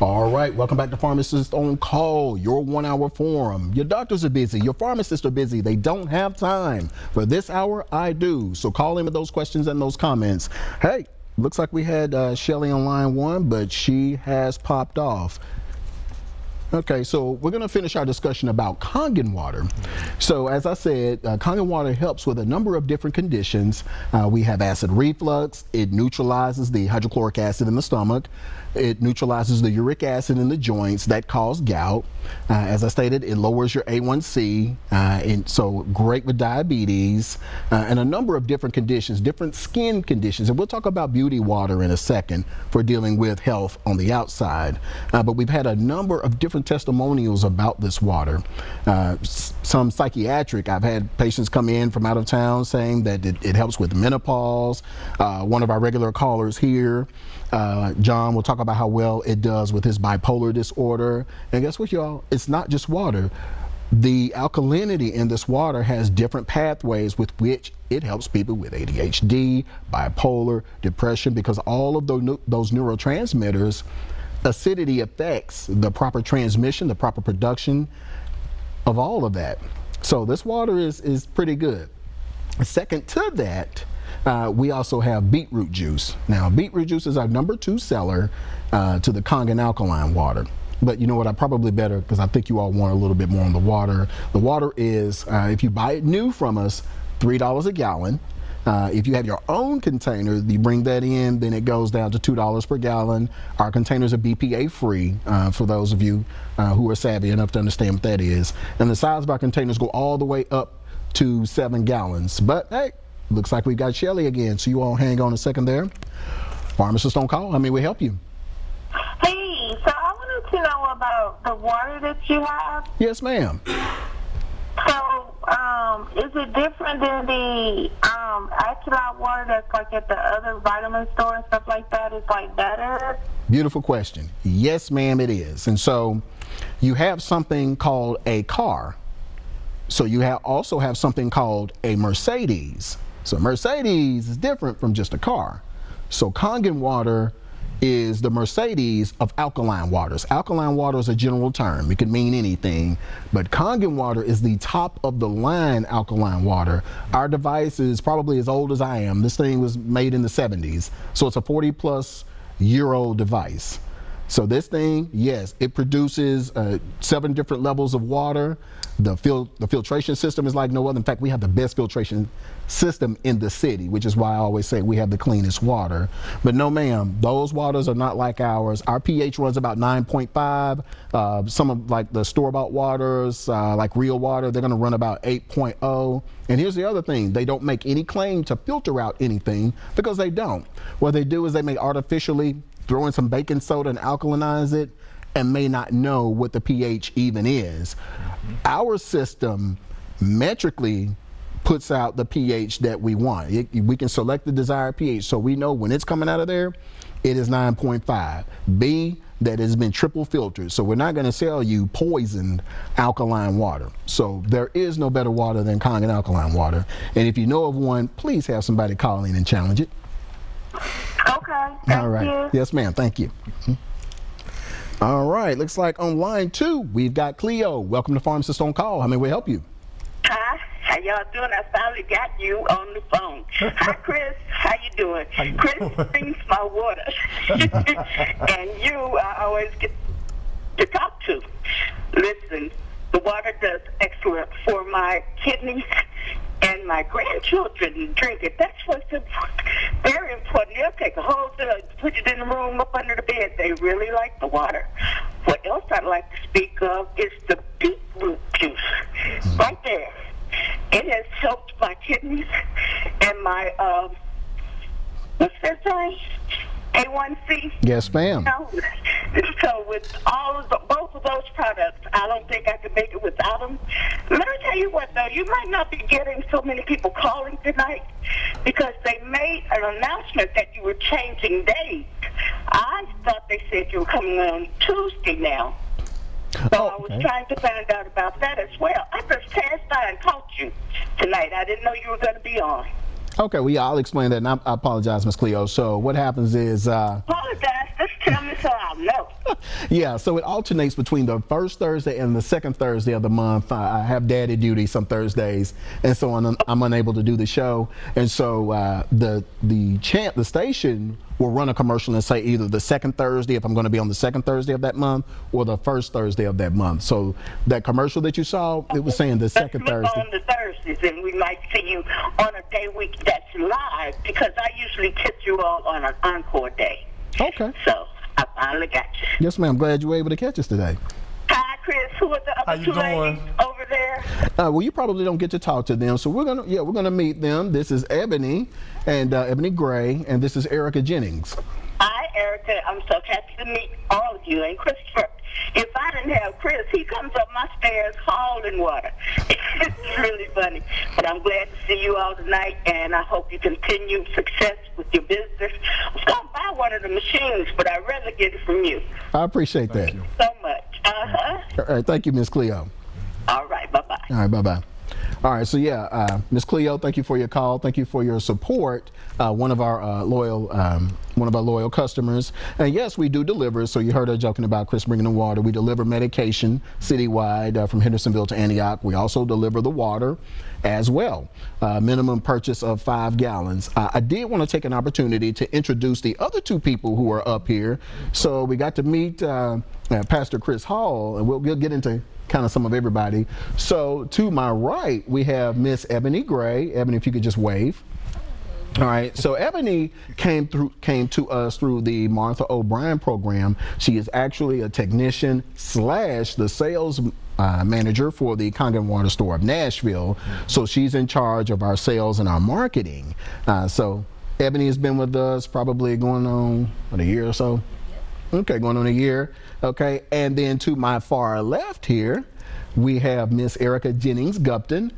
All right, welcome back to Pharmacist on Call, your 1 hour forum. Your doctors are busy, your pharmacists are busy, they don't have time. For this hour, I do. So call in with those questions and those comments. Hey, looks like we had Shelly on line 1, but she has popped off. Okay, so we're going to finish our discussion about Kangen water. So as I said, Kangen water helps with a number of different conditions. We have acid reflux. It neutralizes the hydrochloric acid in the stomach. It neutralizes the uric acid in the joints that cause gout. As I stated, it lowers your A1C, and so great with diabetes, and a number of different conditions, different skin conditions. And we'll talk about beauty water in a second for dealing with health on the outside. But we've had a number of different testimonials about this water. Some psychiatric. I've had patients come in from out of town saying that it helps with menopause. One of our regular callers here, John, will talk about how well it does with his bipolar disorder. And guess what, y'all? It's not just water. The alkalinity in this water has different pathways with which it helps people with ADHD, bipolar, depression, because all of those neurotransmitters, acidity affects the proper transmission, the proper production of all of that. So this water is pretty good. Second to that, we also have beetroot juice. Now, beetroot juice is our #2 seller to the Kangen alkaline water. But you know what, I probably better, because I think you all want a little bit more on the water. The water is, if you buy it new from us, $3 a gallon. If you have your own container, you bring that in, then it goes down to $2 per gallon. Our containers are BPA free, for those of you who are savvy enough to understand what that is. And the size of our containers go all the way up to 7 gallons. But hey, looks like we've got Shelly again, so you all hang on a second there. Pharmacist on Call, how may we help you? Hey, so I wanted to know about the water that you have. Yes, ma'am. So, is it different than the alkaline water that's like at the other vitamin store and stuff like that? It's like better? Beautiful question. Yes, ma'am, it is. And so you have something called a car. So you also have something called a Mercedes. So Mercedes is different from just a car. So Kangen water is the Mercedes of alkaline waters. Alkaline water is a general term. It could mean anything, but Kangen water is the top of the line alkaline water. Our device is probably as old as I am. This thing was made in the 70s. So it's a 40-plus-year-old device. So this thing, yes, it produces 7 different levels of water. The filtration system is like no other. In fact, we have the best filtration system in the city, which is why I always say we have the cleanest water. But no, ma'am, those waters are not like ours. Our pH runs about 9.5. Some of like the store-bought waters, like real water, they're going to run about 8.0. And here's the other thing. They don't make any claim to filter out anything, because they don't. What they do is they may artificially throw in some baking soda and alkalinize it, and may not know what the pH even is. Our system metrically puts out the pH that we want. We can select the desired pH, so we know when it's coming out of there, it is 9.5. B, that has been triple filtered. So we're not going to sell you poisoned alkaline water. So there is no better water than Kangen alkaline water. And if you know of one, please have somebody call in and challenge it. Okay, thank you. Yes, ma'am, thank you. All right, looks like on line 2, we've got Cleo. Welcome to Pharmacist on Call. How may we help you? Hi, how y'all doing? I finally got you on the phone. Hi, Chris. How you doing? Chris brings my water. And you, I always get to talk to. Listen, the water does excellent for my kidneys, and my grandchildren drink it. That's what's very important. They'll take a whole jug, put it in the room up under the bed. They really like the water. What else I'd like to speak of is the beetroot juice. Right there. It has helped my kidneys and my, what's that saying? A1C. Yes, ma'am. So with both of those products, I don't think I could make it without them. Let me tell you what, though, you might not be getting so many people calling tonight because they made an announcement that you were changing days. I thought they said you were coming on Tuesday now. So I was trying to find out about that as well. I just passed by and caught you tonight. I didn't know you were going to be on. Okay, well, yeah, I'll explain that, and I apologize, Miss Cleo. So what happens is... Apologize. Just tell me so I'll know. Yeah, so it alternates between the first Thursday and the second Thursday of the month. I have daddy duty some Thursdays, and so I'm unable to do the show. And so the station will run a commercial and say either the second Thursday, if I'm going to be on the second Thursday of that month, or the first Thursday of that month. So that commercial that you saw, it was saying the second Thursday. On the Thursdays, and we might see you on a day week that's live, because I usually catch you all on an encore day. Okay. So I finally got you. Yes, ma'am. Glad you were able to catch us today. Hi, Chris. Who are the other two ladies over there? Well, you probably don't get to talk to them, so we're gonna meet them. This is Ebony and Ebony Gray, and this is Erica Jennings. Hi, Erica. I'm so happy to meet all of you. And Christopher, if I didn't have Chris, he comes up my stairs hauling water. It's really funny. But I'm glad to see you all tonight, and I hope you continue success with your business. I was going to buy one of the machines, but I'd rather get it from you. I appreciate that. Thank you so much. All right, thank you, Miss Cleo. All right, bye-bye. All right, bye-bye. All right, so yeah, Miss Cleo, thank you for your call. Thank you for your support. One of our loyal customers. And yes, we do deliver. So you heard her joking about Chris bringing the water. We deliver medication citywide from Hendersonville to Antioch. We also deliver the water as well. Minimum purchase of 5 gallons. I did want to take an opportunity to introduce the other 2 people who are up here. So we got to meet Pastor Chris Hall, and we'll get into kind of some of everybody. So to my right, we have Miss Ebony Gray. Ebony, if you could just wave. All right, so Ebony came to us through the Martha O'Brien program. She is actually a technician / the sales manager for the Kangen Water Store of Nashville. So she's in charge of our sales and our marketing. So Ebony has been with us probably going on a year or so. Okay, going on a year. Okay, and then to my far left here, we have Miss Erica Jennings Gupton,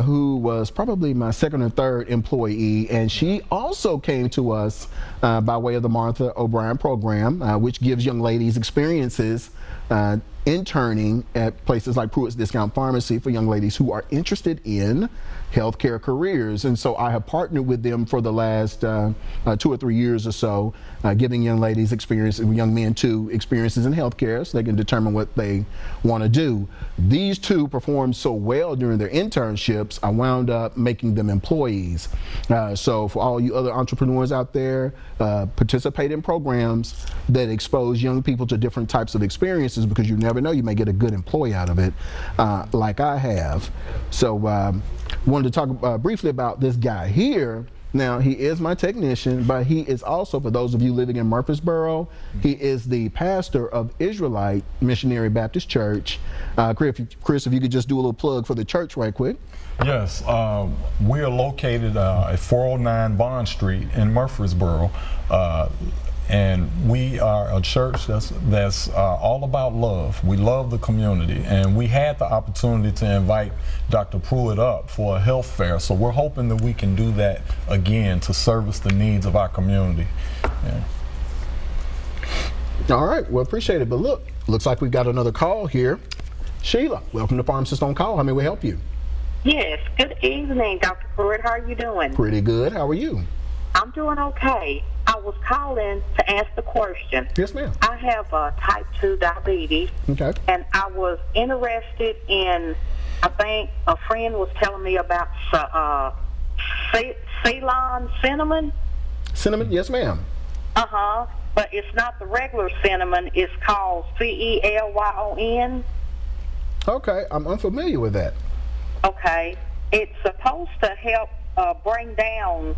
who was probably my second or third employee, and she also came to us by way of the Martha O'Brien program, which gives young ladies experiences interning at places like Pruitt's Discount Pharmacy for young ladies who are interested in healthcare careers. And so I have partnered with them for the last 2 or 3 years or so, giving young ladies experience, young men too, experiences in healthcare so they can determine what they want to do. These 2 performed so well during their internships, I wound up making them employees. So for all you other entrepreneurs out there, participate in programs that expose young people to different types of experiences, because you never know, you may get a good employee out of it, like I have. So wanted to talk briefly about this guy here. Now, he is my technician, but he is also, for those of you living in Murfreesboro, he is the pastor of Israelite Missionary Baptist Church. Chris, if you could just do a little plug for the church right quick. Yes, we are located at 409 Bond Street in Murfreesboro. And we are a church that's all about love. We love the community, and we had the opportunity to invite Dr. Pruitt up for a health fair. So we're hoping that we can do that again to service the needs of our community. Yeah. All right, well, appreciate it. But look, looks like we've got another call here. Sheila, welcome to Pharmacist on Call. How may we help you? Yes, good evening, Dr. Pruitt. How are you doing? Pretty good. How are you? I'm doing okay. I was calling to ask the question. Yes, ma'am. I have type 2 diabetes. Okay. And I was interested in, I think a friend was telling me about Ceylon cinnamon. Cinnamon? Yes, ma'am. Uh-huh. But it's not the regular cinnamon. It's called CELYON. Okay. I'm unfamiliar with that. Okay. It's supposed to help bring down,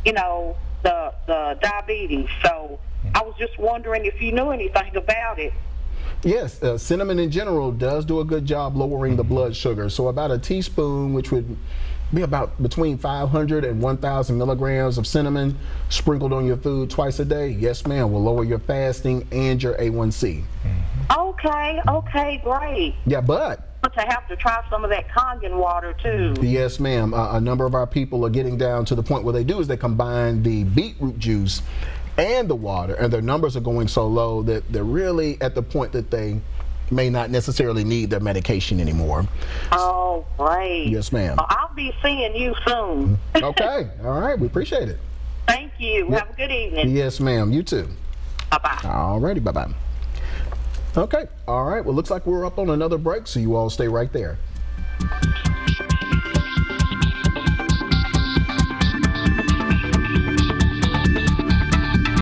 you know, the diabetes. So I was just wondering if you knew anything about it. Yes, cinnamon in general does do a good job lowering the blood sugar. So about a teaspoon, which would be about between 500 and 1,000 milligrams of cinnamon sprinkled on your food twice a day, yes ma'am, will lower your fasting and your A1C. Okay, great. Yeah, but to have to try some of that Kangen water too. Yes, ma'am. A number of our people are getting down to the point where they do is they combine the beetroot juice and the water, and their numbers are going so low that they're really at the point that they may not necessarily need their medication anymore. Oh, great. Yes, ma'am. I'll be seeing you soon. Okay. All right. We appreciate it. Thank you. Have a good evening. Yes, ma'am. You too. Bye-bye. All righty. Bye-bye. Okay. All right. Well, looks like we're up on another break, so you all stay right there.